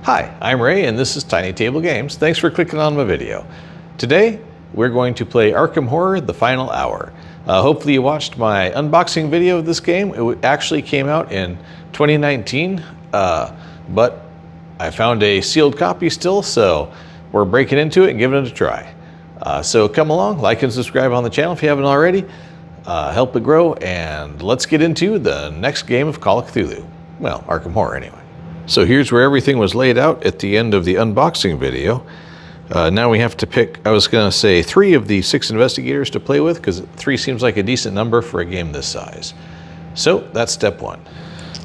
Hi, I'm Ray and this is TinyTableGames. Thanks for clicking on my video. Today, we're going to play Arkham Horror: The Final Hour. Hopefully you watched my unboxing video of this game. It actually came out in 2019, but I found a sealed copy still, so we're breaking into it and giving it a try. So come along, like and subscribe on the channel if you haven't already. Help it grow, and let's get into the next game of Call of Cthulhu. Well, Arkham Horror anyway. So here's where everything was laid out at the end of the unboxing video. Now we have to pick, I was going to say 3 of the 6 investigators to play with, because 3 seems like a decent number for a game this size. So that's step 1.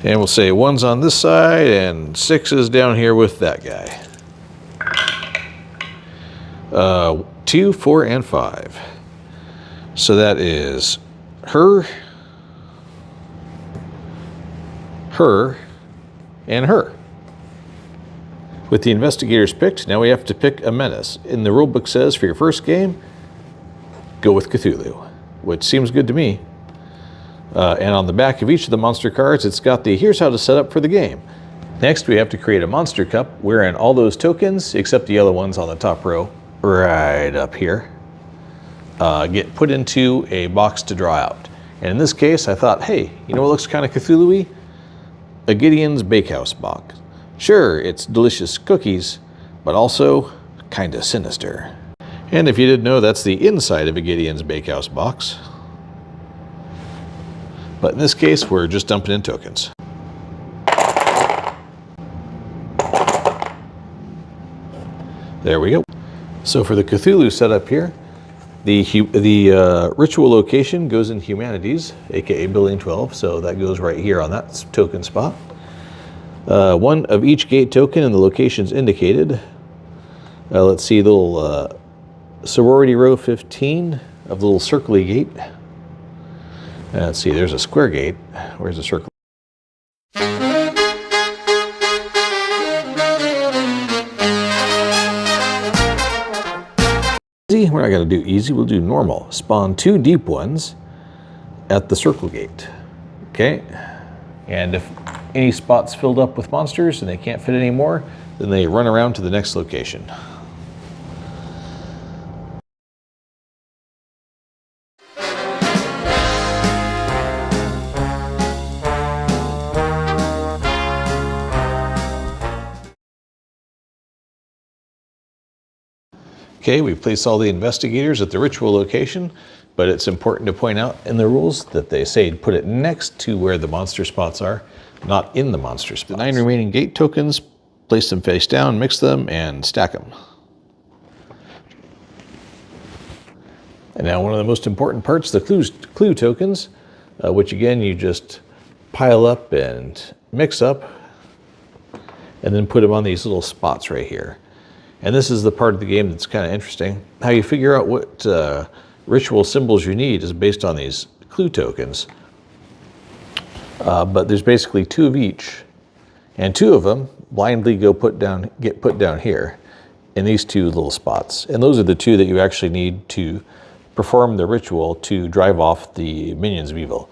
And we'll say 1's on this side and 6 is down here with that guy. 2, 4, and 5. So that is her, and her. With the investigators picked, now we have to pick a menace. In the rulebook says for your first game, go with Cthulhu, which seems good to me. And on the back of each of the monster cards, it's got the here's how to set up for the game. Next, we have to create a monster cup wherein all those tokens, except the yellow ones on the top row, right up here, get put into a box to draw out. And in this case, I thought, hey, you know what looks kind of Cthulhu-y? A Gideon's Bakehouse box. Sure, it's delicious cookies, but also kind of sinister. And if you didn't know, that's the inside of a Gideon's Bakehouse box. But in this case, we're just dumping in tokens. There we go. So for the Cthulhu setup here, the ritual location goes in Humanities, aka Building 12, so that goes right here on that token spot. 1 of each gate token in the locations indicated. Let's see, the little sorority row 15 of the little circly gate. Let's see, there's a square gate. Where's the circle? We're not going to do easy, we'll do normal. Spawn 2 deep ones at the circle gate. Okay, and if any spot's filled up with monsters and they can't fit anymore, then they run around to the next location. Okay, we place all the investigators at the ritual location, but it's important to point out in the rules that they say put it next to where the monster spots are, not in the monster spots. The 9 remaining gate tokens, place them face down, mix them, and stack them. And now one of the most important parts, the clue tokens, which again you just pile up and mix up, and then put them on these little spots right here. And this is the part of the game that's kind of interesting. How you figure out what ritual symbols you need is based on these clue tokens. But there's basically 2 of each. And 2 of them blindly get put down here in these 2 little spots. And those are the 2 that you actually need to perform the ritual to drive off the minions of evil.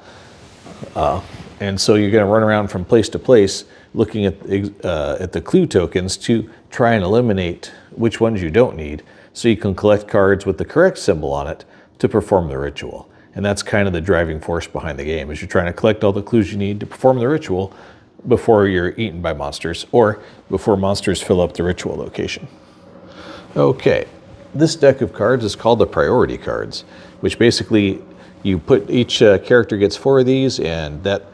And so you're going to run around from place to place looking at the clue tokens to try and eliminate which ones you don't need, so you can collect cards with the correct symbol on it to perform the ritual. And that's kind of the driving force behind the game, is you're trying to collect all the clues you need to perform the ritual before you're eaten by monsters, or before monsters fill up the ritual location. Okay, this deck of cards is called the priority cards, which basically you put each character gets 4 of these, and that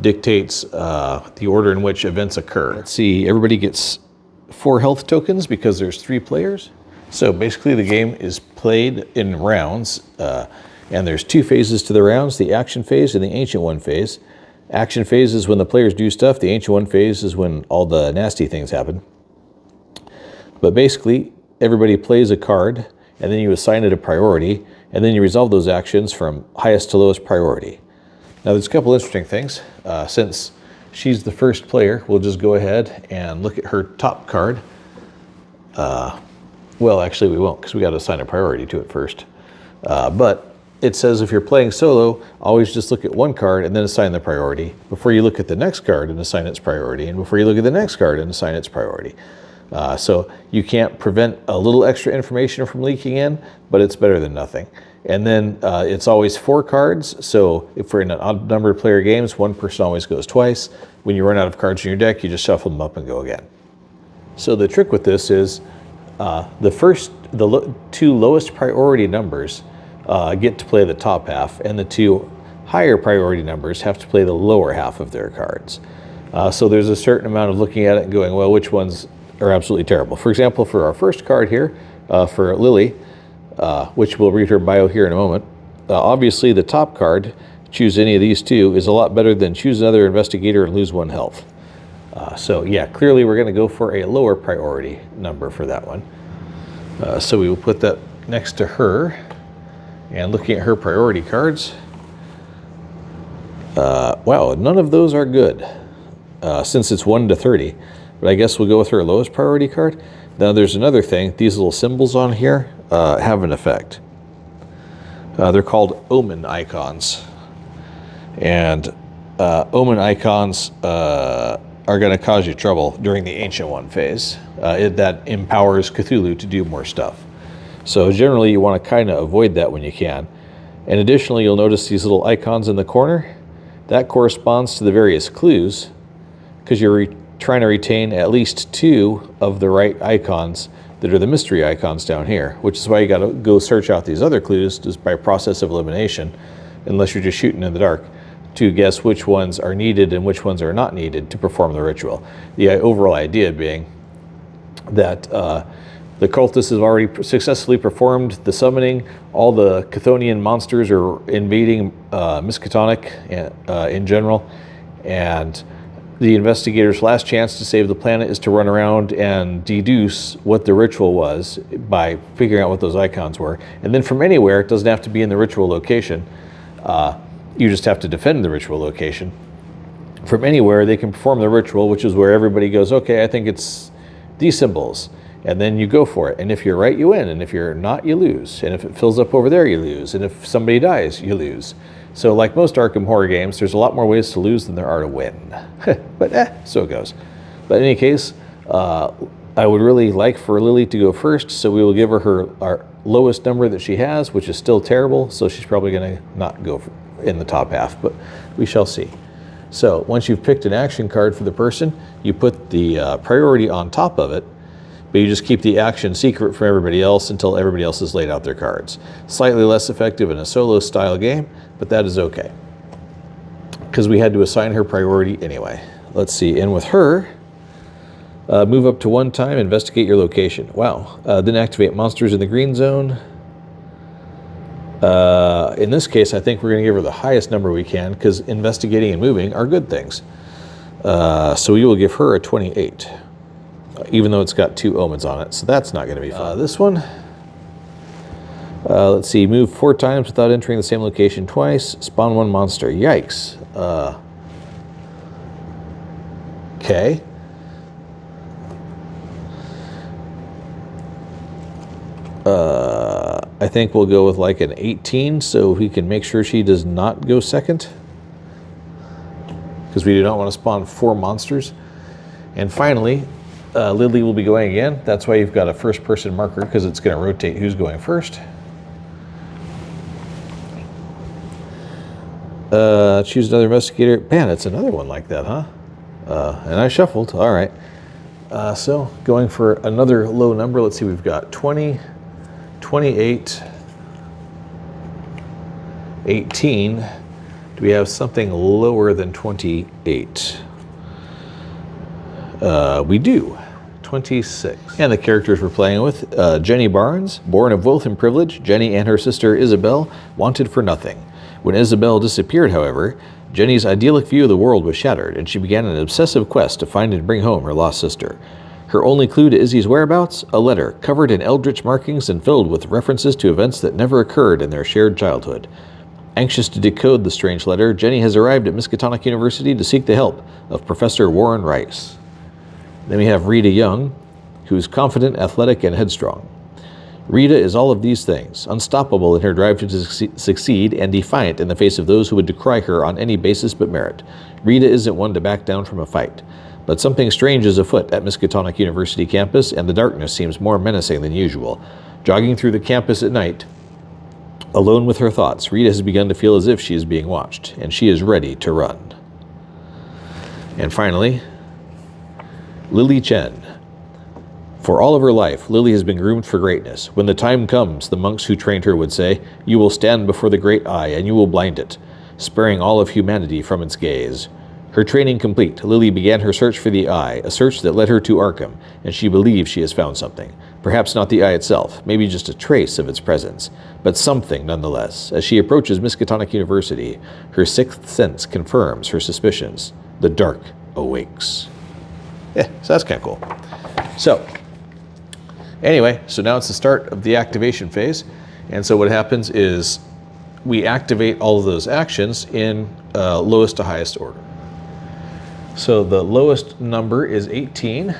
dictates the order in which events occur. Let's see, everybody gets 4 health tokens because there's 3 players. So basically the game is played in rounds, and there's 2 phases to the rounds, the action phase and the ancient one phase. Action phase is when the players do stuff, the ancient one phase is when all the nasty things happen. But basically, everybody plays a card, and then you assign it a priority, and then you resolve those actions from highest to lowest priority. Now there's a couple interesting things. Since she's the first player, we'll just go ahead and look at her top card. Well, actually we won't, because we got to assign a priority to it first. But it says if you're playing solo, always just look at one card and then assign the priority before you look at the next card and assign its priority, and before you look at the next card and assign its priority. So you can't prevent a little extra information from leaking in, but it's better than nothing. And then it's always 4 cards. So if we're in an odd number of player games, one person always goes twice. When you run out of cards in your deck, you just shuffle them up and go again. So the trick with this is the 2 lowest priority numbers get to play the top half, and the 2 higher priority numbers have to play the lower half of their cards. So there's a certain amount of looking at it and going, well, which ones are absolutely terrible? For example, for our first card here, for Lily, which we'll read her bio here in a moment, obviously the top card, choose any of these 2, is a lot better than choose another investigator and lose 1 health. So yeah, clearly we're going to go for a lower priority number for that one. So we will put that next to her. And looking at her priority cards, wow, none of those are good since it's 1 to 30. But I guess we'll go with her lowest priority card. Now there's another thing. These little symbols on here have an effect. They're called omen icons. And omen icons are going to cause you trouble during the Ancient One phase. That empowers Cthulhu to do more stuff. So generally you want to kind of avoid that when you can. And additionally, you'll notice these little icons in the corner. That corresponds to the various clues, because you're trying to retain at least 2 of the right icons that are the mystery icons down here, which is why you got to go search out these other clues just by process of elimination, unless you're just shooting in the dark, to guess which ones are needed and which ones are not needed to perform the ritual. The overall idea being that the cultist has already successfully performed the summoning. All the Chthonian monsters are invading Miskatonic in general, and the investigator's last chance to save the planet is to run around and deduce what the ritual was by figuring out what those icons were. And then from anywhere, it doesn't have to be in the ritual location. You just have to defend the ritual location. From anywhere, they can perform the ritual, which is where everybody goes, okay, I think it's these symbols. And then you go for it. And if you're right, you win. And if you're not, you lose. And if it fills up over there, you lose. And if somebody dies, you lose. So like most Arkham horror games, there's a lot more ways to lose than there are to win. But so it goes. But in any case, I would really like for Lily to go first. So we will give her our lowest number that she has, which is still terrible. So she's probably going to not go in the top half, but we shall see. So once you've picked an action card for the person, you put the priority on top of it, but you just keep the action secret from everybody else until everybody else has laid out their cards. Slightly less effective in a solo style game, but that is okay, because we had to assign her priority anyway. Let's see, and with her, move up to 1 time, investigate your location. Wow, then activate monsters in the green zone. In this case, I think we're going to give her the highest number we can, because investigating and moving are good things. So we will give her a 28. Even though it's got 2 omens on it, so that's not going to be fun. This one, let's see, move 4 times without entering the same location twice, spawn 1 monster. Yikes. Okay. I think we'll go with like an 18, so we can make sure she does not go second, because we do not want to spawn 4 monsters. And finally, Lily will be going again. That's why you've got a first-person marker, because it's going to rotate who's going first. Choose another investigator. Man, it's another one like that, huh? And I shuffled. All right. So going for another low number. Let's see. We've got 20, 28, 18. Do we have something lower than 28? We do. 26. And the characters we're playing with, Jenny Barnes, born of wealth and privilege, Jenny and her sister Isabel wanted for nothing. When Isabel disappeared, however, Jenny's idyllic view of the world was shattered, and she began an obsessive quest to find and bring home her lost sister. Her only clue to Izzy's whereabouts? A letter covered in eldritch markings and filled with references to events that never occurred in their shared childhood. Anxious to decode the strange letter, Jenny has arrived at Miskatonic University to seek the help of Professor Warren Rice. Then we have Rita Young, who's confident, athletic, and headstrong. Rita is all of these things, unstoppable in her drive to succeed and defiant in the face of those who would decry her on any basis but merit. Rita isn't one to back down from a fight. But something strange is afoot at Miskatonic University campus, and the darkness seems more menacing than usual. Jogging through the campus at night, alone with her thoughts, Rita has begun to feel as if she is being watched, and she is ready to run. And finally, Lily Chen. For all of her life, Lily has been groomed for greatness. When the time comes, the monks who trained her would say, "You will stand before the great eye, and you will blind it, sparing all of humanity from its gaze." Her training complete, Lily began her search for the eye, a search that led her to Arkham, and she believes she has found something. Perhaps not the eye itself, maybe just a trace of its presence, but something nonetheless. As she approaches Miskatonic University, her sixth sense confirms her suspicions. The dark awakes. Yeah, so that's kind of cool. So, anyway, so now it's the start of the activation phase. And so what happens is we activate all of those actions in lowest to highest order. So the lowest number is 18.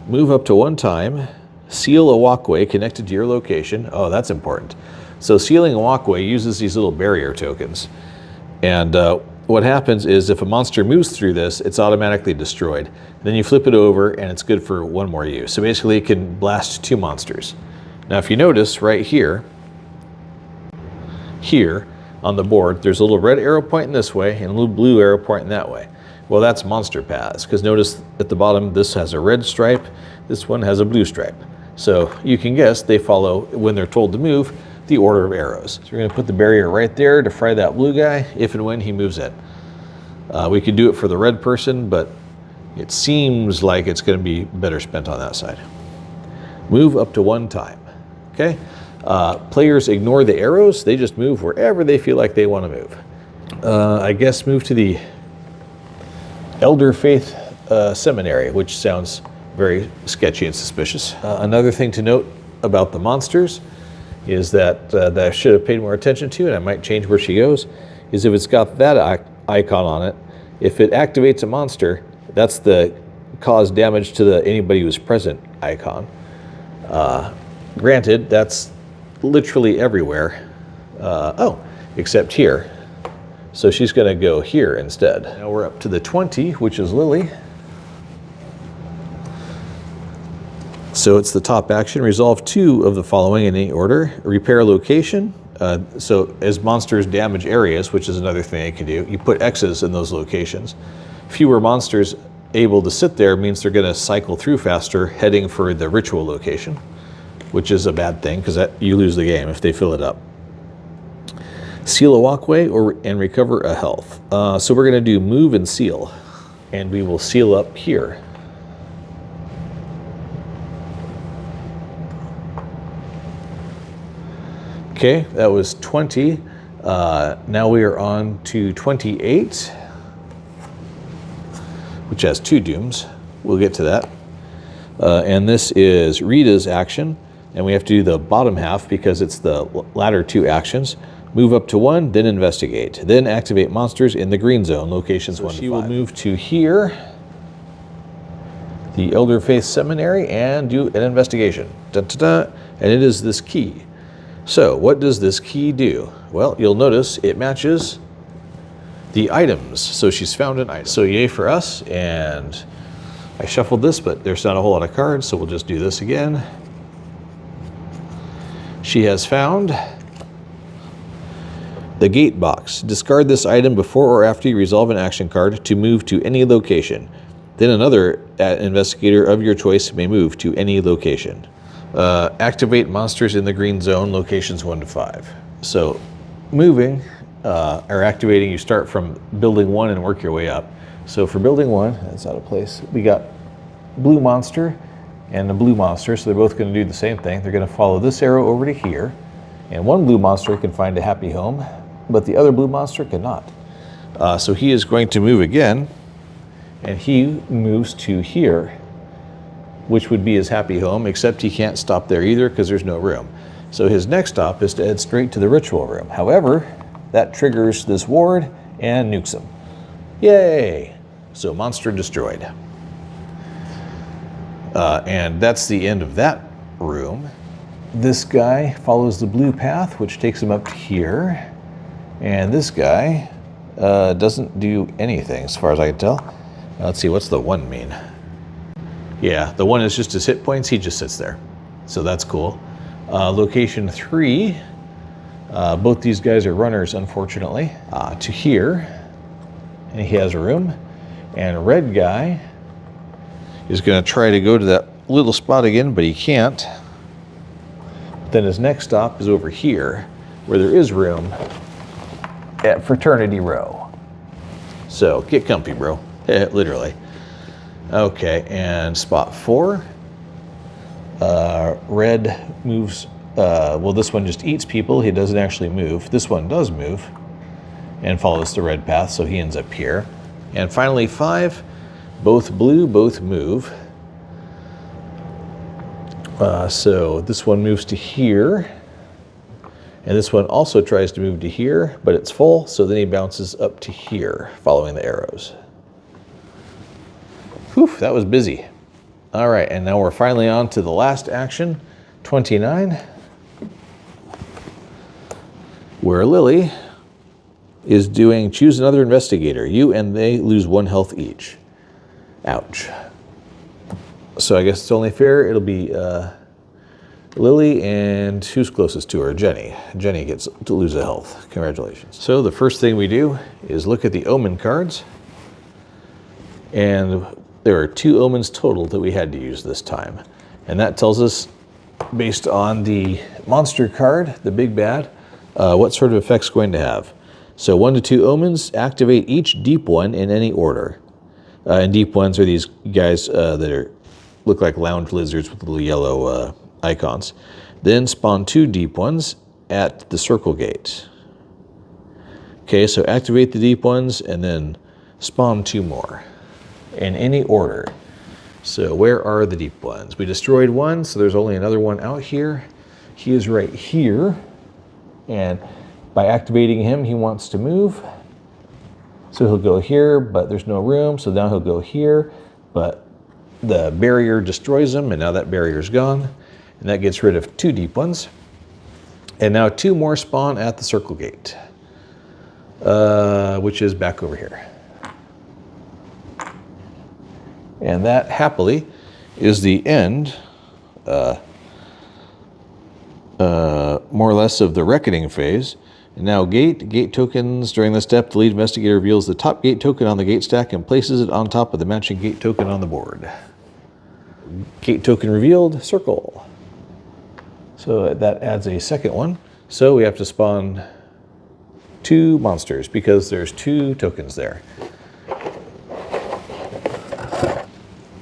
Move up to 1 time. Seal a walkway connected to your location. Oh, that's important. So sealing a walkway uses these little barrier tokens. And what happens is if a monster moves through this, it's automatically destroyed. Then you flip it over and it's good for 1 more use. So basically it can blast 2 monsters. Now if you notice right here on the board, there's a little red arrow pointing this way and a little blue arrow pointing that way. Well, that's monster paths, because notice at the bottom this has a red stripe, this one has a blue stripe. So you can guess they follow, when they're told to move, the order of arrows. So we're going to put the barrier right there to fry that blue guy if and when he moves in. We could do it for the red person, but it seems like it's going to be better spent on that side. Move up to 1 time. Okay? Players ignore the arrows. They just move wherever they feel like they want to move. I guess move to the Elder Faith Seminary, which sounds very sketchy and suspicious. Another thing to note about the monsters is that I should have paid more attention to, and I might change where she goes, is if it's got that icon on it, if it activates a monster, that's the cause damage to the anybody who's present icon. Granted, that's literally everywhere. Except here. So she's going to go here instead. Now we're up to the 20, which is Lily. So it's the top action. Resolve 2 of the following in any order. Repair location. So as monsters damage areas, which is another thing they can do, you put X's in those locations. Fewer monsters able to sit there means they're going to cycle through faster, heading for the ritual location, which is a bad thing because you lose the game if they fill it up. Seal a walkway and recover a health. So we're going to do move and seal, and we will seal up here. Okay, that was 20. Now we are on to 28, which has 2 dooms. We'll get to that. And this is Rita's action, and we have to do the bottom half because it's the latter 2 actions. Move up to 1, then investigate. Then activate monsters in the green zone, locations 1 to 5. She will move to here, the Elder Faith Seminary, and do an investigation. Da-da-da. And it is this key. So what does this key do? Well, you'll notice it matches the items. So she's found an item. So yay for us. And I shuffled this, but there's not a whole lot of cards, so we'll just do this again. She has found the gate box. Discard this item before or after you resolve an action card to move to any location. Then another investigator of your choice may move to any location. Activate monsters in the green zone, locations 1 to 5. So moving or activating, you start from building 1 and work your way up. So for building 1, that's out of place, we got blue monster and a blue monster, so they're both going to do the same thing. They're going to follow this arrow over to here, and one blue monster can find a happy home, but the other blue monster cannot. So he is going to move again, and he moves to here, which would be his happy home, except he can't stop there either because there's no room. So his next stop is to head straight to the ritual room. However, that triggers this ward and nukes him. Yay! So monster destroyed. And that's the end of that room. This guy follows the blue path, which takes him up to here. And this guy doesn't do anything as far as I can tell. Let's see, what's the 1 mean? Yeah, the 1 is just his hit points. He just sits there. So that's cool. Location 3, both these guys are runners, unfortunately. To here, and he has a room. And red guy is going to try to go to that little spot again, but he can't. Then his next stop is over here, where there is room at Fraternity Row. So get comfy, bro. Literally. Okay, and spot 4. Red moves, well, this one just eats people. He doesn't actually move. This one does move and follows the red path, so he ends up here. And finally 5, both blue, both move. So this one moves to here, and this one also tries to move to here, but it's full, so then he bounces up to here, following the arrows. Whew, that was busy. All right, and now we're finally on to the last action, 29, where Lily is doing choose another investigator. You and they lose 1 health each. Ouch. So I guess it's only fair. It'll be Lily and who's closest to her? Jenny. Jenny gets to lose a health. Congratulations. So the first thing we do is look at the omen cards. And there are 2 omens total that we had to use this time. And that tells us, based on the monster card, the big bad, what sort of effect's going to have. So 1 to 2 omens, activate each deep one in any order. And deep ones are these guys that look like lounge lizards with little yellow icons. Then spawn 2 deep ones at the circle gate. Okay, so activate the deep ones and then spawn 2 more in any order. So where are the deep ones? We destroyed 1, so there's only another one out here. He is right here, and by activating him, he wants to move. So he'll go here, but there's no room, so now he'll go here, but the barrier destroys him, and now that barrier's gone, and that gets rid of 2 deep ones. And now 2 more spawn at the circle gate, which is back over here. And that, happily, is the end, more or less, of the reckoning phase. And now gate tokens. During this step, the lead investigator reveals the top gate token on the gate stack and places it on top of the matching gate token on the board. Gate token revealed, circle. So that adds a second one. So we have to spawn 2 monsters because there's 2 tokens there.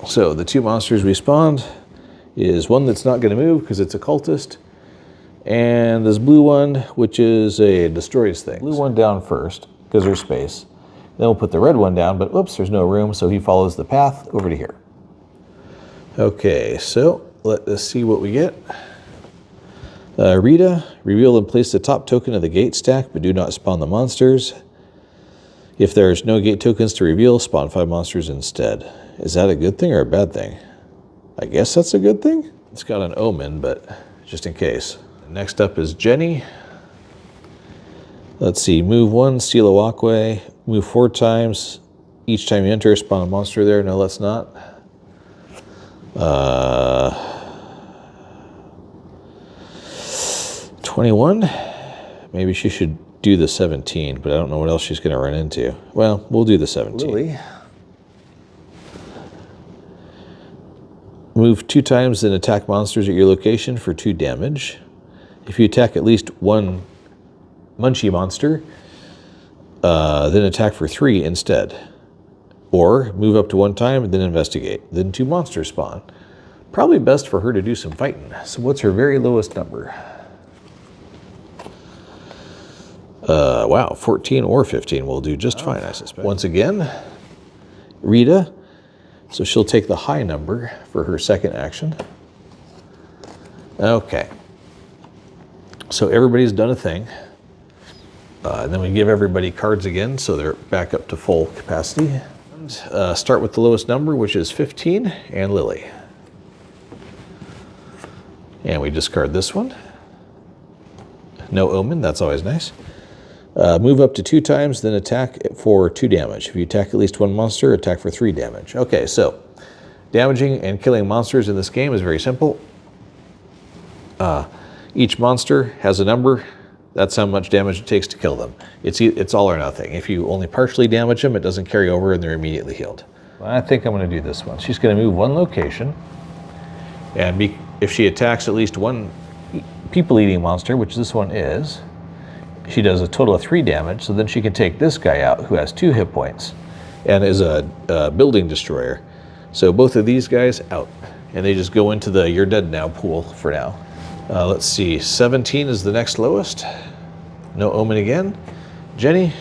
So the 2 monsters we spawned is one that's not going to move because it's a cultist, and this blue one, which is a destroys things. Blue one down first because there's space. Then we'll put the red one down, but whoops, there's no room, so he follows the path over to here. Okay, so let us see what we get. Rita, reveal and place the top token of the gate stack, but do not spawn the monsters. If there's no gate tokens to reveal, spawn 5 monsters instead. Is that a good thing or a bad thing? I guess that's a good thing. It's got an omen, but just in case. Next up is Jenny. Let's see, move 1, steal a walkway, move 4 times. Each time you enter, spawn a monster there. No, let's not. 21. Maybe she should do the 17, but I don't know what else she's going to run into. Well, we'll do the 17. Lily. Move 2 times and attack monsters at your location for 2 damage. If you attack at least 1 munchie monster, then attack for 3 instead. Or move up to 1 time and then investigate. Then 2 monsters spawn. Probably best for her to do some fighting. So what's her very lowest number? Wow, 14 or 15 will do just fine, I suspect. Once again, Rita. So she'll take the high number for her second action. Okay. So everybody's done a thing. And then we give everybody cards again, so they're back up to full capacity. And, start with the lowest number, which is 15, and Lily. And we discard this one. No omen, that's always nice. Move up to 2 times, then attack for 2 damage. If you attack at least 1 monster, attack for 3 damage. Okay, so damaging and killing monsters in this game is very simple. Each monster has a number. That's how much damage it takes to kill them. It's all or nothing. If you only partially damage them, it doesn't carry over and they're immediately healed. Well, I think I'm going to do this one. She's going to move 1 location. And if she attacks at least 1 people-eating monster, which this one is, she does a total of 3 damage. So then she can take this guy out who has 2 hit points and is a building destroyer. So both of these guys out. And they just go into the you're dead now pool for now. Let's see, 17 is the next lowest. No omen again. Jenny,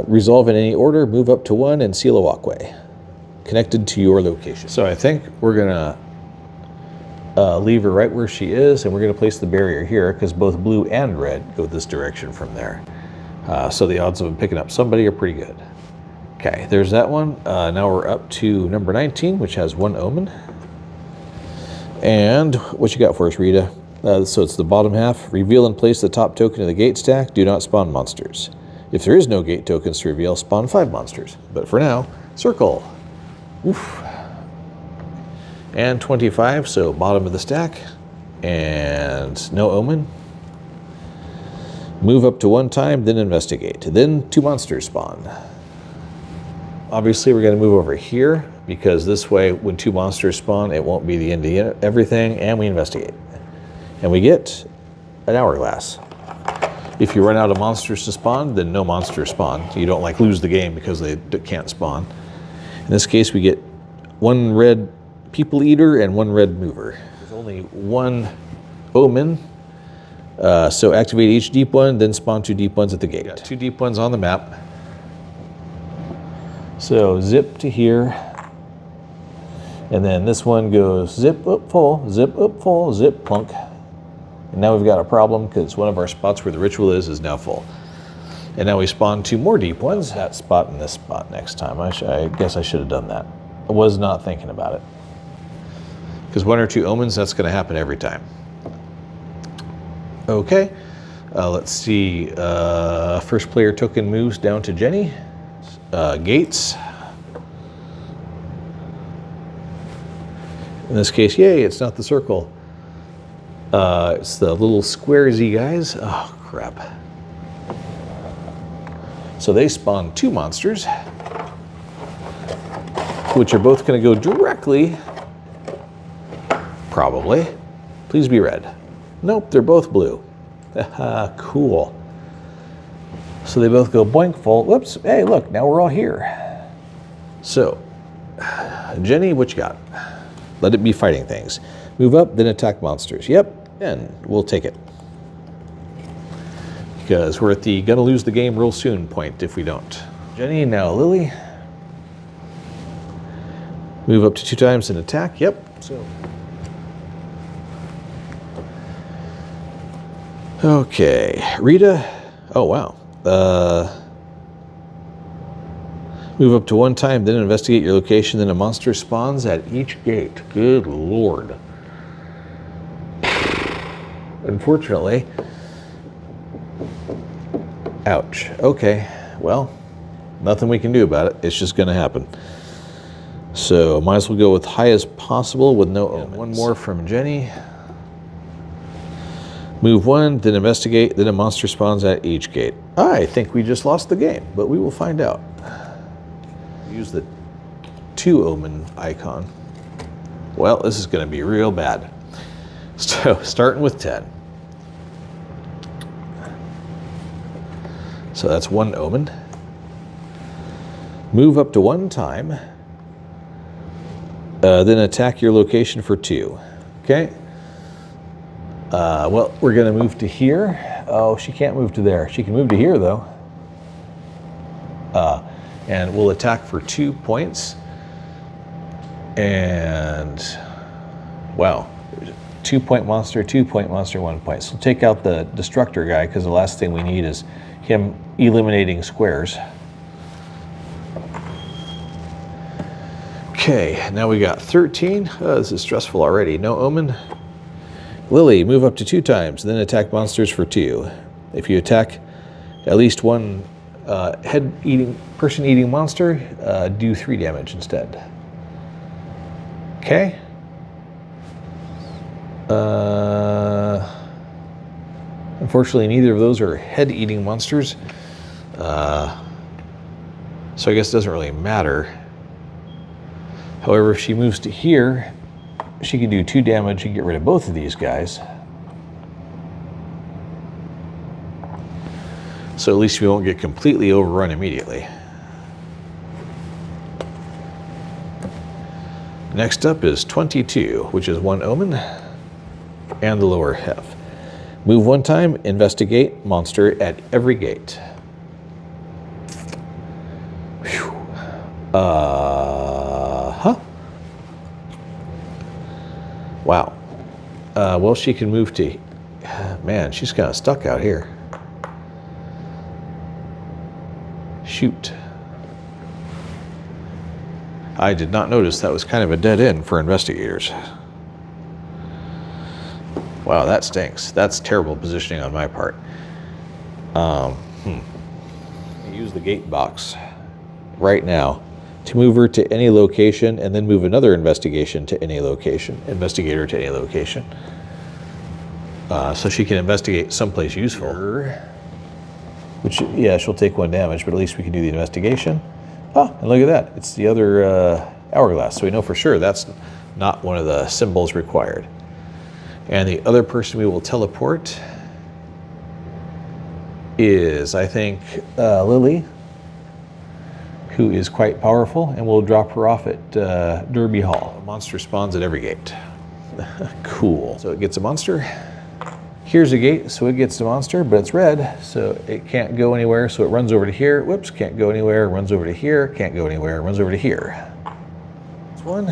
resolve in any order, move up to 1 and seal a walkway connected to your location. So I think we're gonna leave her right where she is, and we're gonna place the barrier here because both blue and red go this direction from there. So the odds of them picking up somebody are pretty good. Okay, there's that one. Now we're up to number 19, which has 1 omen. And what you got for us, Rita? So it's the bottom half. Reveal and place the top token of the gate stack. Do not spawn monsters. If there is no gate tokens to reveal, spawn 5 monsters. But for now, circle. Oof. And 25, so bottom of the stack. And no omen. Move up to 1 time, then investigate. Then 2 monsters spawn. Obviously, we're going to move over here because this way, when 2 monsters spawn, it won't be the end of everything, and we investigate. And we get an hourglass. If you run out of monsters to spawn, then no monsters spawn. You don't like lose the game because they can't spawn. In this case, we get 1 red people eater and 1 red mover. There's only 1 omen. So activate each deep one, then spawn 2 deep ones at the gate. Got 2 deep ones on the map. So zip to here, and then this one goes zip up full, zip plunk. And now we've got a problem because one of our spots where the ritual is now full. And now we spawn 2 more deep ones, that spot and this spot next time. I guess I should have done that. I was not thinking about it. Because 1 or 2 omens, that's going to happen every time. Okay, let's see. First player token moves down to Jenny. Gates. In this case, yay, it's not the circle. It's the little squaresy guys. Oh, crap. So they spawn 2 monsters, which are both going to go directly, probably. Please be red. Nope, they're both blue. Cool. So they both go boink full. Whoops, hey, look, now we're all here. So, Jenny, what you got? Let it be fighting things. Move up, then attack monsters. Yep, and we'll take it. Because we're at the gonna lose the game real soon point if we don't. Jenny, now Lily. Move up to 2 times and attack. Yep, so. Okay, Rita. Oh, wow. Move up to 1 time, then investigate your location, then a monster spawns at each gate. Good Lord. Unfortunately. Ouch. Okay, well, nothing we can do about it. It's just going to happen. So might as well go with high as possible with no omens. 1 more from Jenny. Move 1, then investigate, then a monster spawns at each gate. I think we just lost the game, but we will find out. Use the 2 omen icon. Well, this is going to be real bad. So, starting with 10. So that's 1 omen. Move up to 1 time. Then attack your location for 2. Okay? Well, we're going to move to here. Oh, she can't move to there. She can move to here, though. And we'll attack for 2 points. And, wow. 2-point monster, 2-point monster, 1 point. So take out the destructor guy, because the last thing we need is him eliminating squares. Okay, now we got 13. This is stressful already. No omen. Lily, move up to 2 times, then attack monsters for 2. If you attack at least one person-eating monster, do 3 damage instead. Okay. Unfortunately, neither of those are head-eating monsters, so I guess it doesn't really matter. However, if she moves to here, she can do 2 damage and get rid of both of these guys. So at least we won't get completely overrun immediately. Next up is 22, which is 1 omen and the lower half. Move 1 time, investigate monster at every gate. Whew. Wow. Well, she can move to... Man, she's kind of stuck out here. Shoot. I did not notice that was kind of a dead end for investigators. Wow, that stinks. That's terrible positioning on my part. Use the gate box right now to move her to any location and then move another investigator to any location. So she can investigate someplace useful. Which, yeah, she'll take 1 damage, but at least we can do the investigation. Oh, and look at that. It's the other hourglass, so we know for sure that's not one of the symbols required. And the other person we will teleport is, I think, Lily, who is quite powerful, and we'll drop her off at Derby Hall. A monster spawns at every gate. Cool. So it gets a monster. Here's a gate, so it gets the monster, but it's red, so it can't go anywhere, so it runs over to here. Whoops, can't go anywhere, runs over to here, can't go anywhere, runs over to here. This one,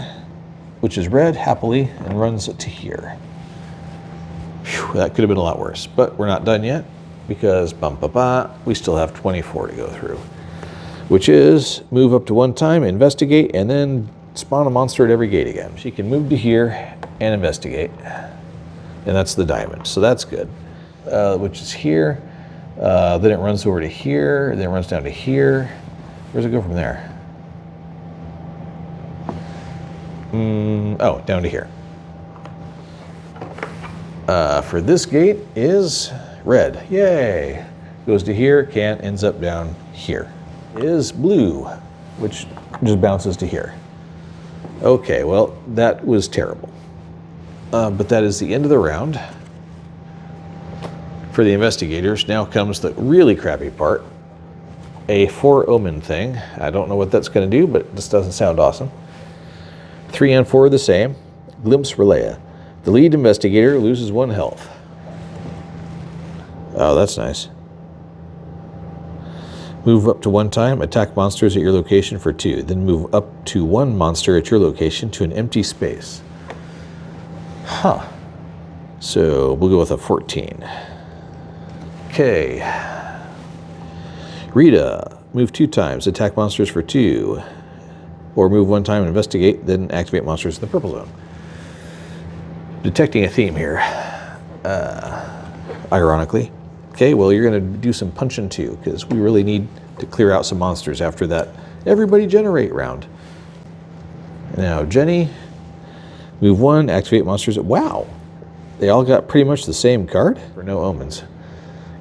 which is red, happily, and runs to here. Whew, that could have been a lot worse, but we're not done yet, because we still have 24 to go through, which is move up to 1 time, investigate, and then spawn a monster at every gate again. She can move to here and investigate. And that's the diamond, so that's good. Which is here, then it runs over to here, then it runs down to here. Where does it go from there? Oh, down to here. For this gate is red, yay. Goes to here, can't, ends up down here. Is blue, which just bounces to here. Okay, well, that was terrible. But that is the end of the round. For the investigators, now comes the really crappy part. A 4 omen thing. I don't know what that's going to do, but this doesn't sound awesome. 3 and 4 are the same. Glimpse Relaya. The lead investigator loses 1 health. Oh, that's nice. Move up to 1 time, attack monsters at your location for 2. Then move up to 1 monster at your location to an empty space. Huh. So we'll go with a 14. Okay. Rita, move 2 times, attack monsters for 2. Or move 1 time and investigate, then activate monsters in the purple zone. Detecting a theme here. Ironically. Okay, well, you're going to do some punching too, because we really need to clear out some monsters after that everybody generate round. Now, Jenny. Move 1, activate monsters. Wow, they all got pretty much the same card for no omens,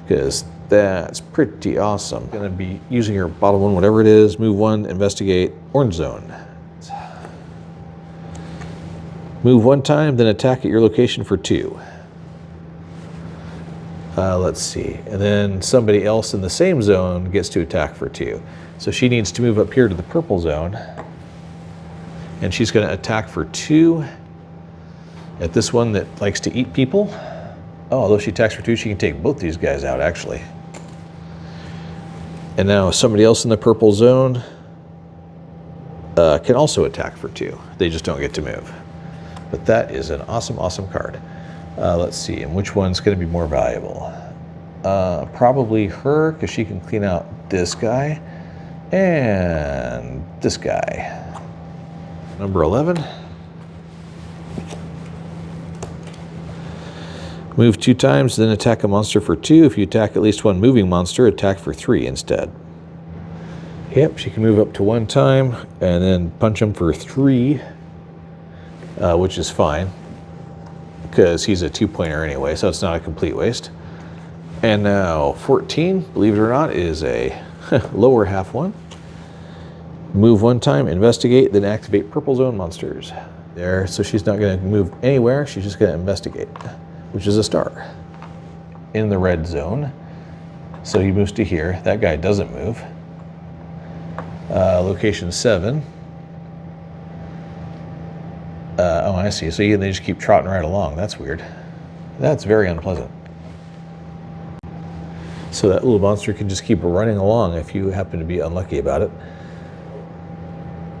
because that's pretty awesome. Going to be using your bottom 1, whatever it is. Move 1, investigate, orange zone. Move 1 time, then attack at your location for 2. Let's see, and then somebody else in the same zone gets to attack for 2. So she needs to move up here to the purple zone, and she's going to attack for 2. At this one that likes to eat people. Oh, although she attacks for 2, she can take both these guys out, actually. And now somebody else in the purple zone can also attack for 2. They just don't get to move. But that is an awesome, awesome card. Let's see, and which one's going to be more valuable? Probably her, because she can clean out this guy and this guy. Number 11. Move 2 times, then attack a monster for 2. If you attack at least one moving monster, attack for 3 instead. Yep, she can move up to 1 time and then punch him for 3, which is fine because he's a 2-pointer anyway, so it's not a complete waste. And now 14, believe it or not, is a lower half one. Move 1 time, investigate, then activate purple zone monsters. There, so she's not going to move anywhere, she's just going to investigate, which is a star. In the red zone, so he moves to here. That guy doesn't move. Location 7. Oh, I see. So they just keep trotting right along. That's weird. That's very unpleasant. So that little monster can just keep running along if you happen to be unlucky about it.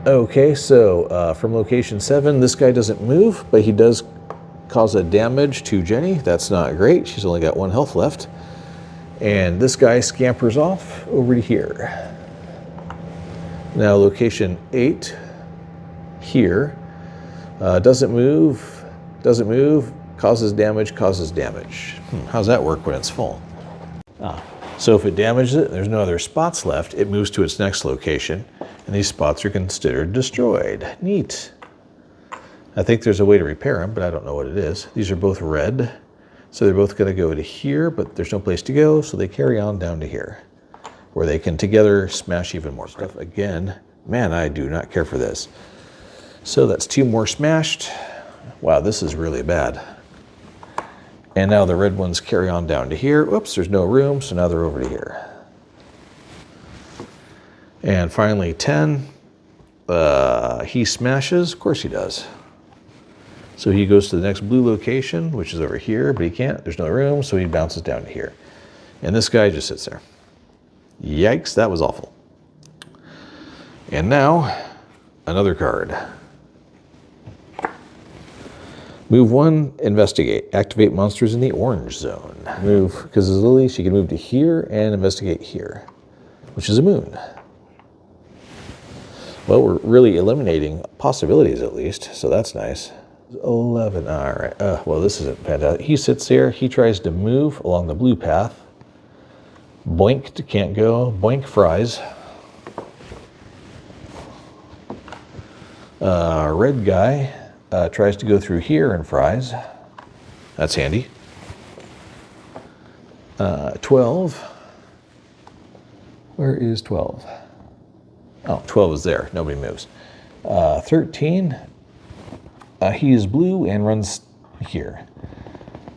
Okay, so from location 7, this guy doesn't move, but he does cause a damage to Jenny. That's not great. She's only got 1 health left. And this guy scampers off over to here. Now location 8 here doesn't move, causes damage. How's that work when it's full? So if it damages it, there's no other spots left, it moves to its next location, and these spots are considered destroyed. Neat. I think there's a way to repair them, but I don't know what it is. These are both red, so they're both going to go to here, but there's no place to go, so they carry on down to here, where they can together smash even more stuff. Again, man, I do not care for this. So that's 2 more smashed. Wow, this is really bad. And now the red ones carry on down to here. Oops, there's no room, so now they're over to here. And finally 10, he smashes, of course he does. So he goes to the next blue location, which is over here, but he can't, there's no room, so he bounces down to here. And this guy just sits there. Yikes, that was awful. And now, another card. Move 1, investigate. Activate monsters in the orange zone. Move, because it's Lily, she can move to here and investigate here, which is a moon. Well, we're really eliminating possibilities at least, so that's nice. 11, all right. Well, this isn't fantastic. He sits there, he tries to move along the blue path. Boink, can't go. Boink, fries. Red guy tries to go through here and fries. That's handy. 12. Where is 12? Oh, 12 is there. Nobody moves. 13. He is blue and runs here.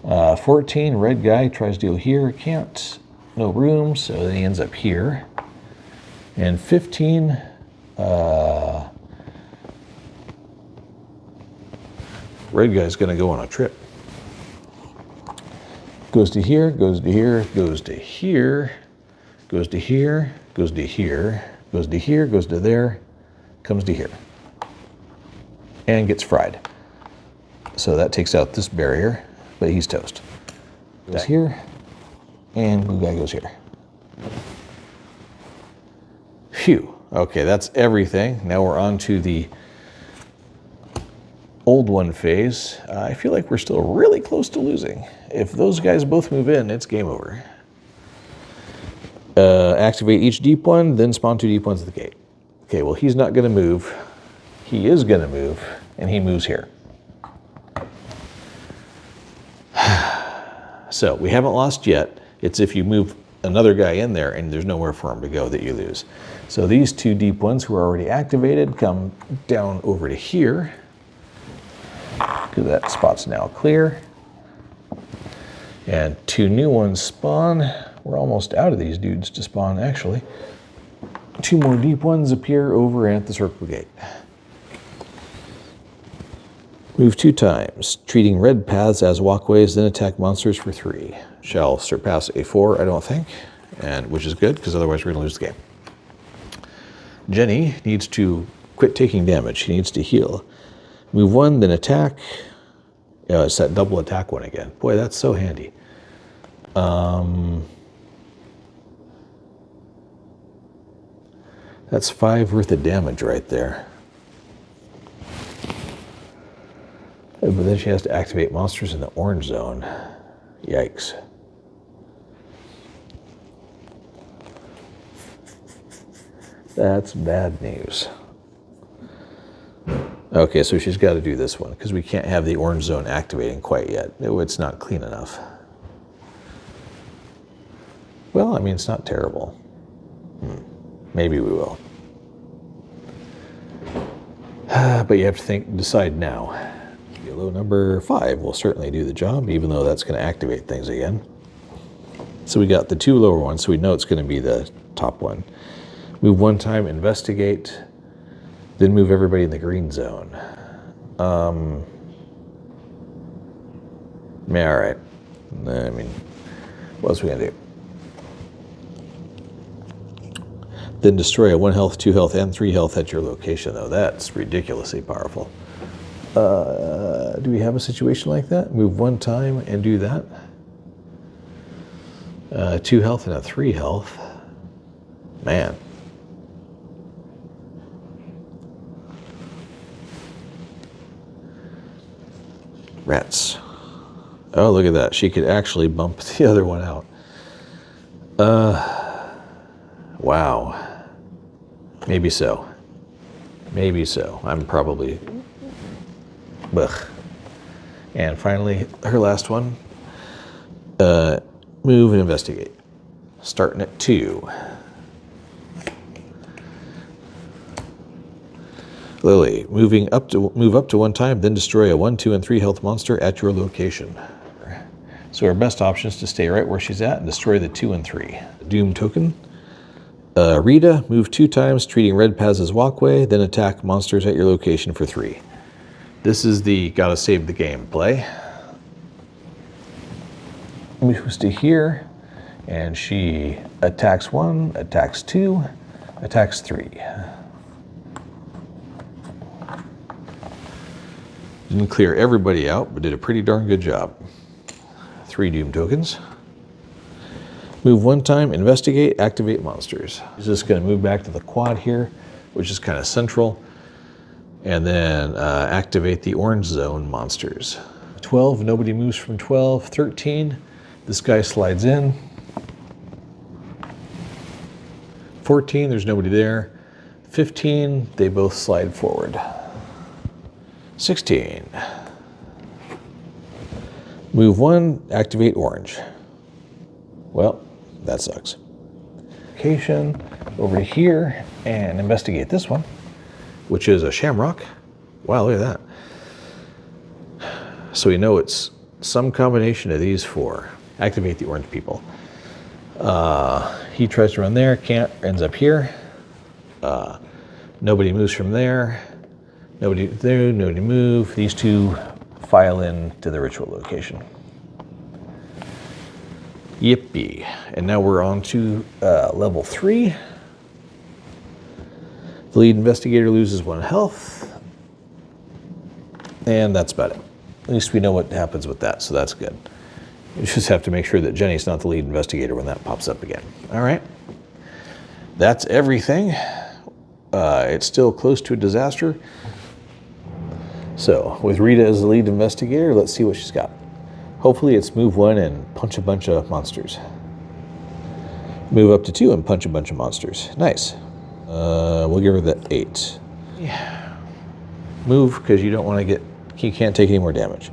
14, red guy tries to go here. Can't. No room, so then he ends up here. And 15, red guy's going to go on a trip. Goes to here, goes to here, goes to here, goes to here, goes to here, goes to here, goes to there, comes to here. And gets fried. So that takes out this barrier, but he's toast. Goes here, and blue guy goes here. Phew. Okay, that's everything. Now we're on to the old one phase. I feel like we're still really close to losing. If those guys both move in, it's game over. Activate each deep one, then spawn 2 deep ones at the gate. Okay, well, he's not going to move. He is going to move, and he moves here. So we haven't lost yet. It's if you move another guy in there and there's nowhere for him to go that you lose. So these 2 deep ones who are already activated come down over to here, because that spot's now clear. And 2 new ones spawn. We're almost out of these dudes to spawn, actually. 2 more deep ones appear over at the circle gate. Move 2 times, treating red paths as walkways, then attack monsters for 3. Shall surpass a 4, I don't think, and which is good, because otherwise we're going to lose the game. Jenny needs to quit taking damage. She needs to heal. Move 1, then attack. Yeah, it's that double attack one again. Boy, that's so handy. That's 5 worth of damage right there. But then she has to activate monsters in the orange zone. Yikes. That's bad news. Okay, so she's got to do this one because we can't have the orange zone activating quite yet. It's not clean enough. Well, I mean, it's not terrible. Maybe we will. But you have to decide now. Yellow number 5 will certainly do the job, even though that's going to activate things again. So we got the 2 lower ones, so we know it's going to be the top one. Move 1 time, investigate, then move everybody in the green zone. Yeah, all right. I mean, what else are we going to do? Then destroy a 1 health, 2 health, and 3 health at your location, though. That's ridiculously powerful. Do we have a situation like that? Move 1 time and do that. 2 health and a 3 health. Man. Rats. Oh, look at that. She could actually bump the other one out. Wow. Maybe so. Maybe so. I'm probably... Ugh. And finally, her last one. Move and investigate. Starting at 2. Lily, move up to 1 time, then destroy a 1, 2, and 3 health monster at your location. So our best option is to stay right where she's at and destroy the 2 and 3. Doom token. Rita, move 2 times, treating red paths as walkway, then attack monsters at your location for 3. This is the gotta save the game play. Moves to here, and she attacks 1, attacks 2, attacks 3. Didn't clear everybody out, but did a pretty darn good job. 3 Doom tokens. Move 1 time, investigate, activate monsters. He's just going to move back to the quad here, which is kind of central, and then activate the orange zone monsters. 12, nobody moves from 12. 13, this guy slides in. 14, there's nobody there. 15, they both slide forward. 16. Move 1, activate orange. Well, that sucks. Location over here and investigate this one, which is a shamrock. Wow, look at that. So we know it's some combination of these 4. Activate the orange people. He tries to run there, can't, ends up here. Nobody moves from there. Nobody there, nobody move. These 2 file in to the ritual location. Yippee. And now we're on to level 3. The lead investigator loses 1 health. And that's about it. At least we know what happens with that, so that's good. We just have to make sure that Jenny's not the lead investigator when that pops up again. All right. That's everything. It's still close to a disaster. So, with Rita as the lead investigator, let's see what she's got. Hopefully it's move 1 and punch a bunch of monsters. Move up to 2 and punch a bunch of monsters. Nice. We'll give her the 8. Yeah. Move, because you don't want to get... You can't take any more damage.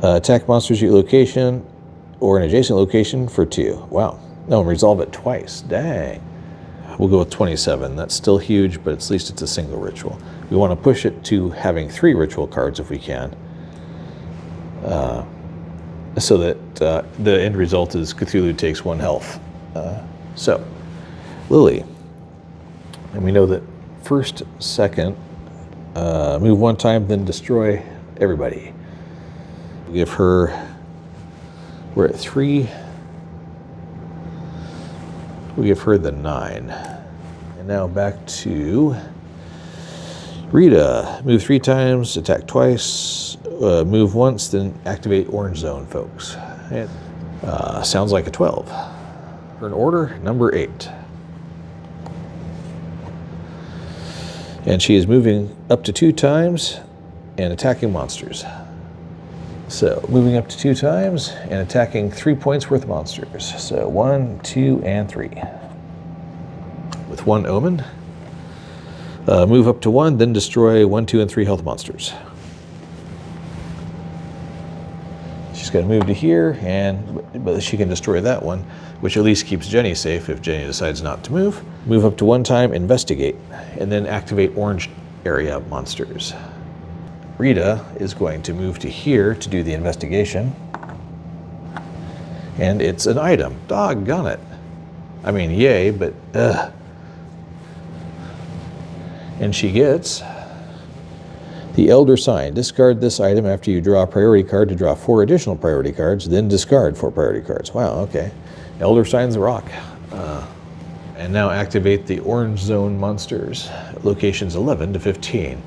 Attack monsters at your location or an adjacent location for 2. Wow. No, resolve it twice. Dang. We'll go with 27. That's still huge, but at least it's a single ritual. We want to push it to having 3 ritual cards if we can. So that the end result is Cthulhu takes 1 health. So, Lily. And we know that first, second, move 1 time, then destroy everybody. We'll give her, we're at 3. We'll give her the 9. And now back to Rita. Move 3 times, attack twice, move once, then activate orange zone, folks. And, sounds like a 12. For an order, number 8. And she is moving up to 2 times and attacking monsters. So moving up to 2 times and attacking 3 points worth of monsters. So 1, 2, and 3. With 1 omen. Move up to 1, then destroy 1, 2, and 3 health monsters. She's going to move to here, but she can destroy that one, which at least keeps Jenny safe if Jenny decides not to move. Move up to 1 time, investigate, and then activate orange area monsters. Rita is going to move to here to do the investigation. And it's an item. Doggone it. I mean, yay, but ugh. And she gets the Elder Sign. Discard this item after you draw a priority card to draw 4 additional priority cards, then discard 4 priority cards. Wow, okay. Elder Sign's a rock. And now activate the orange zone monsters, locations 11 to 15.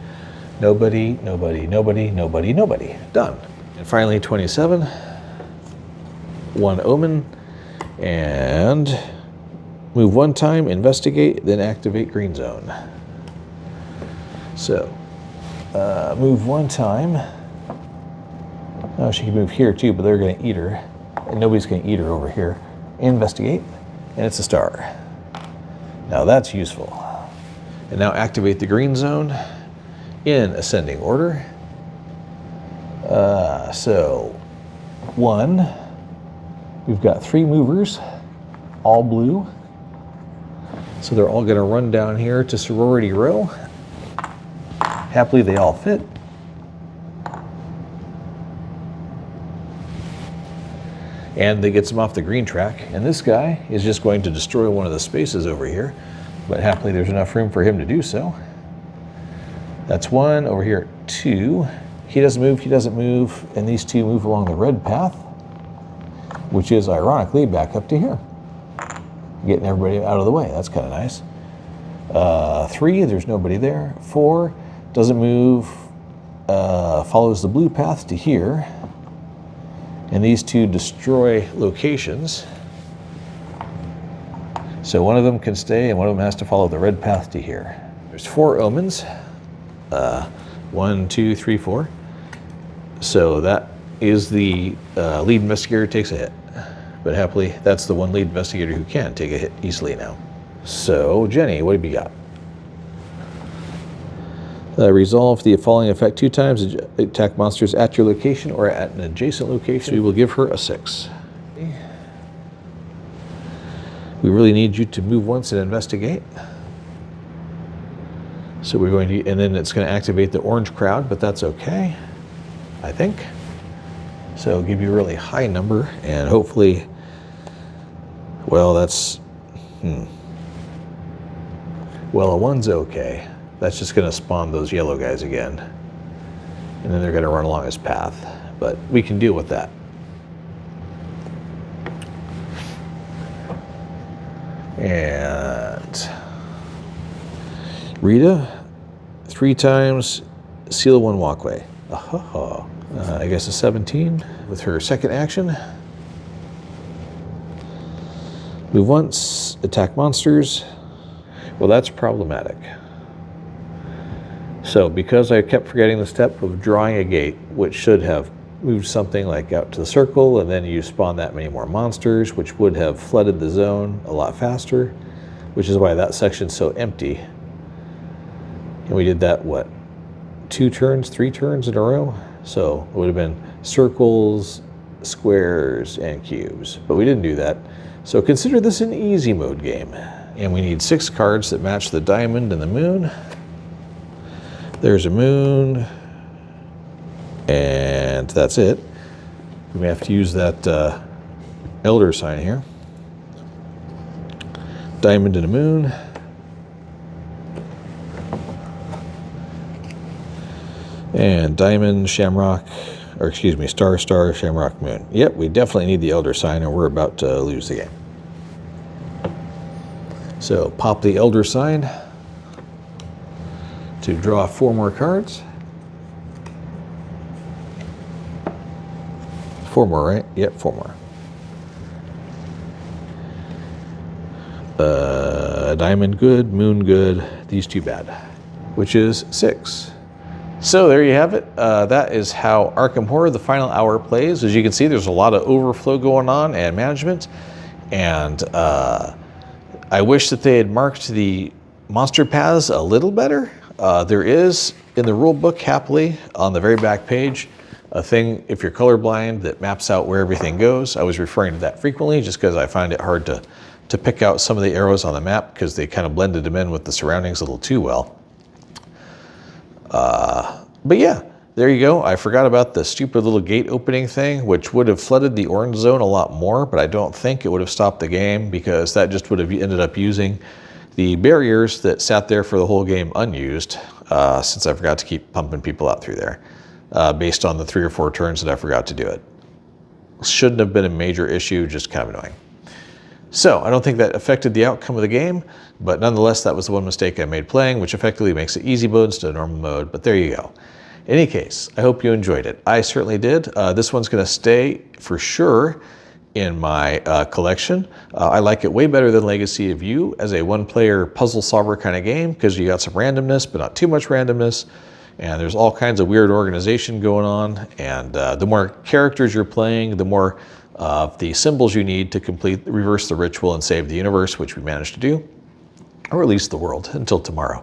Nobody, nobody, nobody, nobody, nobody. Done. And finally 27, 1 omen, and move 1 time, investigate, then activate green zone. So, move 1 time. Oh, she can move here too, but they're going to eat her. And nobody's going to eat her over here. Investigate, and it's a star. Now that's useful. And now activate the green zone in ascending order. So, 1. We've got 3 movers, all blue. So they're all going to run down here to sorority row. Happily, they all fit. And that gets them off the green track. And this guy is just going to destroy one of the spaces over here. But happily, there's enough room for him to do so. That's 1. Over here, 2. He doesn't move, he doesn't move. And these 2 move along the red path, which is ironically back up to here. Getting everybody out of the way. That's kind of nice. 3, there's nobody there. 4, doesn't move, follows the blue path to here. And these 2 destroy locations. So one of them can stay and one of them has to follow the red path to here. There's 4 omens. 1, 2, 3, 4. So that is the lead investigator takes a hit. But happily, that's the one lead investigator who can take a hit easily now. So, Jenny, what have you got? Resolve the following effect 2 times. Attack monsters at your location or at an adjacent location. We will give her a 6. We really need you to move once and investigate. So we're going to, and then it's going to activate the orange crowd, but that's okay, I think. So it'll give you a really high number, and hopefully, well, that's, well, a 1's okay. That's just going to spawn those yellow guys again. And then they're going to run along his path. But we can deal with that. And Rita, 3 times, seal 1 walkway. I guess a 17 with her second action. Move once, attack monsters. Well, that's problematic. So because I kept forgetting the step of drawing a gate, which should have moved something like out to the circle, and then you spawn that many more monsters, which would have flooded the zone a lot faster, which is why that section's so empty. And we did that, what, 2 turns, 3 turns in a row? So it would have been circles, squares, and cubes. But we didn't do that. So consider this an easy mode game. And we need 6 cards that match the diamond and the moon. There's a moon, and that's it. We may have to use that elder sign here. Diamond and a moon. And diamond, shamrock, or excuse me, star, star, shamrock, moon. Yep, we definitely need the elder sign, or we're about to lose the game. So pop the elder sign to draw 4 more cards. 4 more, right? Yep, 4 more. Diamond good, moon good, these 2 bad, which is 6. So there you have it. That is how Arkham Horror, the final hour plays. As you can see, there's a lot of overflow going on and management. And I wish that they had marked the monster paths a little better. There is, in the rule book, happily, on the very back page, a thing, if you're colorblind, that maps out where everything goes. I was referring to that frequently just because I find it hard to pick out some of the arrows on the map because they kind of blended them in with the surroundings a little too well. But yeah, there you go. I forgot about the stupid little gate opening thing, which would have flooded the orange zone a lot more, but I don't think it would have stopped the game because that just would have ended up using the barriers that sat there for the whole game unused, since I forgot to keep pumping people out through there, based on the 3 or 4 turns that I forgot to do it. Shouldn't have been a major issue, just kind of annoying. So I don't think that affected the outcome of the game, but nonetheless, that was the one mistake I made playing, which effectively makes it easy mode instead of normal mode, but there you go. In any case, I hope you enjoyed it. I certainly did. This one's going to stay for sure in my collection. I like it way better than Legacy of You as a one-player puzzle solver kind of game because you got some randomness, but not too much randomness. And there's all kinds of weird organization going on. And the more characters you're playing, the more the symbols you need to reverse the ritual and save the universe, which we managed to do, or at least the world until tomorrow.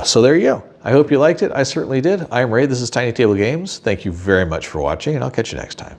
So there you go. I hope you liked it. I certainly did. I'm Ray. This is TinyTableGames. Thank you very much for watching, and I'll catch you next time.